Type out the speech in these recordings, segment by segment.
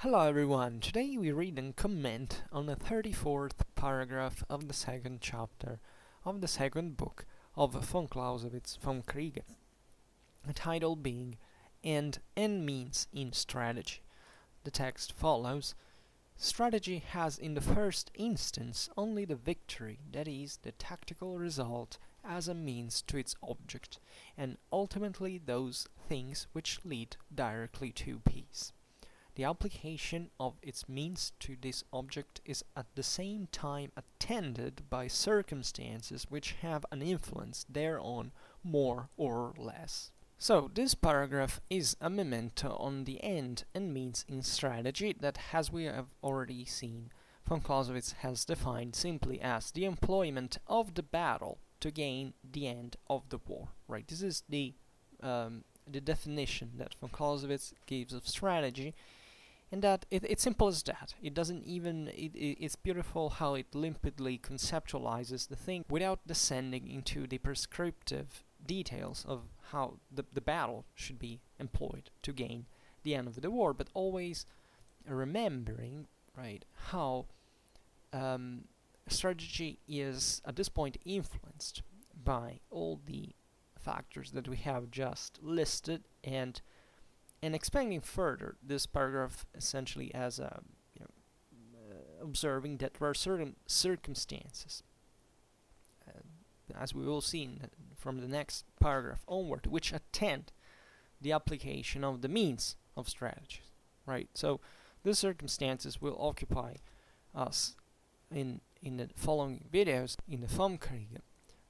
Hello everyone, today we read and comment on the 34th paragraph of the second chapter of the second book of von Clausewitz, Vom Kriege, the title being End and Means in Strategy. The text follows: Strategy has in the first instance only the victory, that is, the tactical result, as a means to its object, and ultimately those things which lead directly to peace. The application of its means to this object is at the same time attended by circumstances which have an influence thereon more or less. So, this paragraph is a memento on the end and means in strategy that, as we have already seen, von Clausewitz has defined simply as the employment of the battle to gain the end of the war. Right? This is the definition that von Clausewitz gives of strategy. And that it's simple as that. It doesn't even. It's beautiful how it limpidly conceptualizes the thing without descending into the prescriptive details of how the battle should be employed to gain the end of the war, but always remembering, right, how strategy is at this point influenced by all the factors that we have just listed, and expanding further this paragraph essentially as observing that there are certain circumstances, as we will see from the next paragraph onward, which attend the application of the means of strategies. Right. So these circumstances will occupy us in the following videos in the Vom Kriege.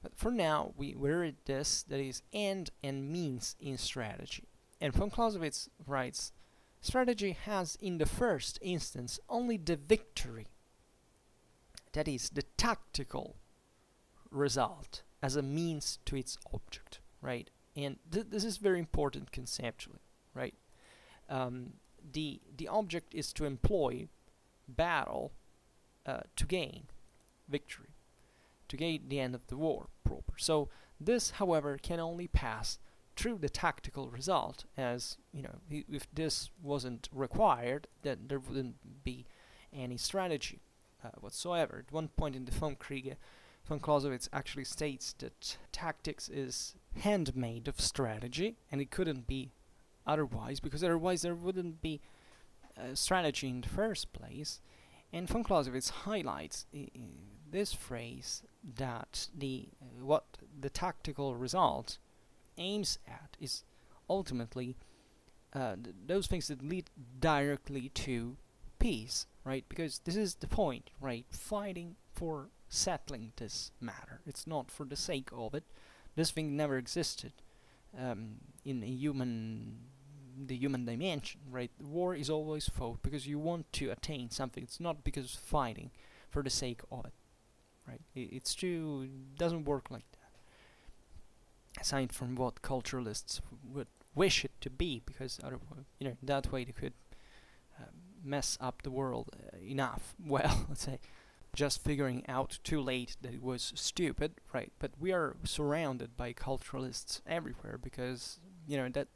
But for now, we read this, that is, end and means in strategy. And von Clausewitz writes, strategy has in the first instance only the victory, that is, the tactical result, as a means to its object, right? And this is very important conceptually, right? The object is to employ battle to gain victory, to gain the end of the war proper. So this, however, can only pass through the tactical result, as if this wasn't required, then there wouldn't be any strategy whatsoever. At one point in the Vom Kriege, von Clausewitz actually states that tactics is handmaid of strategy, and it couldn't be otherwise, because otherwise there wouldn't be strategy in the first place. And von Clausewitz highlights this phrase that what the tactical result aims at is ultimately those things that lead directly to peace, right? Because this is the point, right? Fighting for settling this matter. It's not for the sake of it. This thing never existed in the human dimension, right? War is always fought because you want to attain something. It's not because fighting for the sake of it, right? It's true. It doesn't work like that. Aside from what culturalists would wish it to be, because otherwise, that way they could mess up the world enough. Well, let's say, just figuring out too late that it was stupid, right? But we are surrounded by culturalists everywhere because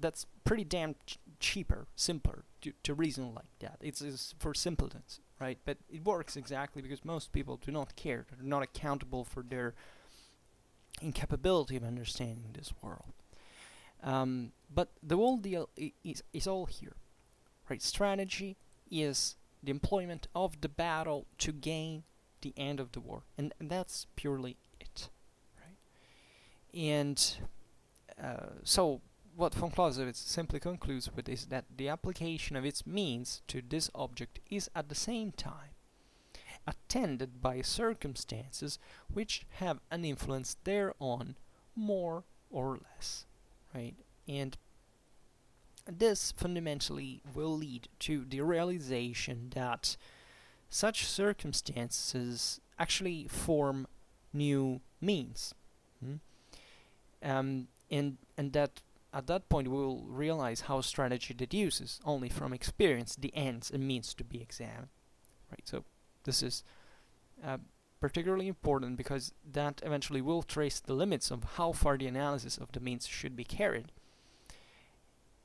that's pretty damn cheaper, simpler to reason like that. It's for simpletons, right? But it works exactly because most people do not care. They're not accountable for their incapability of understanding this world. But the whole deal is all here, right? Strategy is the employment of the battle to gain the end of the war, and that's purely it, right? And so what von Clausewitz simply concludes with is that the application of its means to this object is at the same time attended by circumstances which have an influence thereon more or less, right? And this fundamentally will lead to the realization that such circumstances actually form new means, and that at that point we will realize how strategy deduces only from experience the ends and means to be examined, right? So this is particularly important because that eventually will trace the limits of how far the analysis of the means should be carried.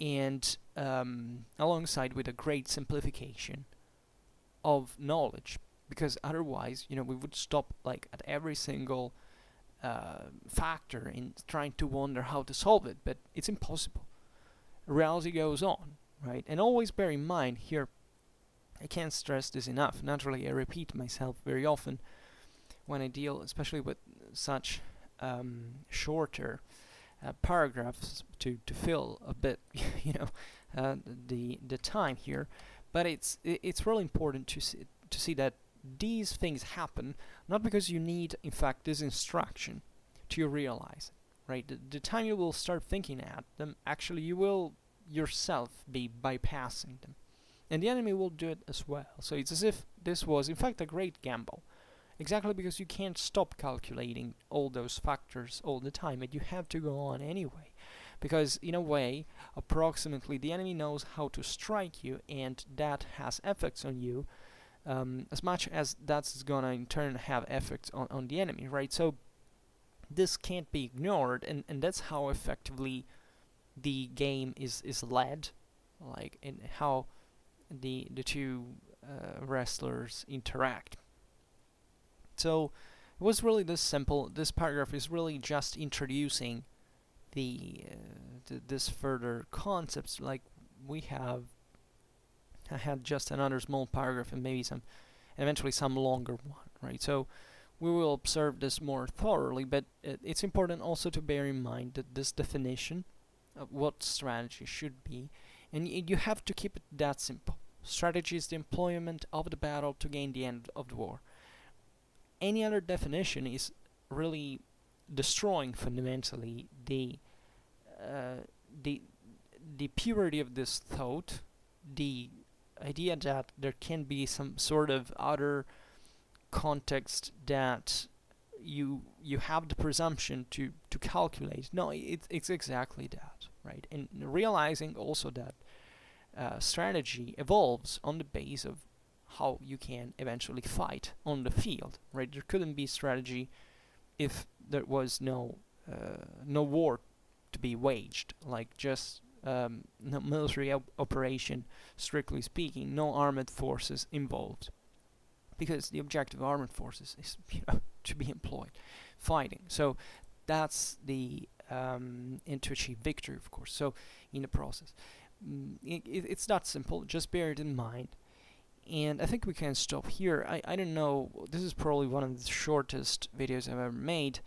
and alongside with a great simplification of knowledge, because otherwise, we would stop like at every single factor in trying to wonder how to solve it, but it's impossible. Reality goes on, right? And always bear in mind here, I can't stress this enough. Naturally, I repeat myself very often when I deal, especially with such shorter paragraphs to fill a bit, the time here. But it's really important to see that these things happen not because you need, in fact, this instruction to realize it, right? The time you will start thinking at them, actually, you will yourself be bypassing them, and the enemy will do it as well. So it's as if this was, in fact, a great gamble. Exactly because you can't stop calculating all those factors all the time, and you have to go on anyway. Because in a way, approximately, the enemy knows how to strike you, and that has effects on you, as much as that's gonna in turn have effects on the enemy, right? So this can't be ignored, and that's how effectively the game is led, like in how the two wrestlers interact. So it was really this simple. This paragraph is really just introducing this further concepts. Like I had just another small paragraph and maybe eventually some longer one, right? So we will observe this more thoroughly, but it's important also to bear in mind that this definition of what strategy should be, and you have to keep it that simple. Strategy is the employment of the battle to gain the end of the war. Any other definition is really destroying fundamentally the purity of this thought, the idea that there can be some sort of other context that you have the presumption to calculate. No, it's exactly that, right? And realizing also that strategy evolves on the base of how you can eventually fight on the field, right? There couldn't be strategy if there was no war to be waged, like just no military operation, strictly speaking, no armed forces involved, because the objective of armed forces is to be employed fighting. So that's the and to achieve victory, of course. So in the process, it's not simple. Just bear it in mind. And I think we can stop here. I don't know, this is probably one of the shortest videos I've ever made,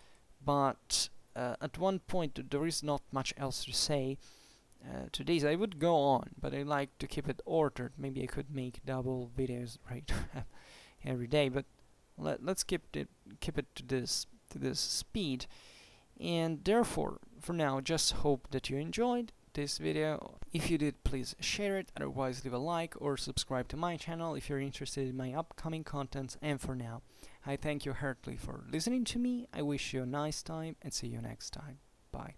but at one point there is not much else to say. To these I would go on, but I like to keep it ordered. Maybe I could make double videos right every day, but let's keep it to this speed. And therefore, for now, just hope that you enjoyed this video. If you did, please share it. Otherwise, leave a like or subscribe to my channel if you're interested in my upcoming contents. And for now, I thank you heartily for listening to me. I wish you a nice time and see you next time. Bye.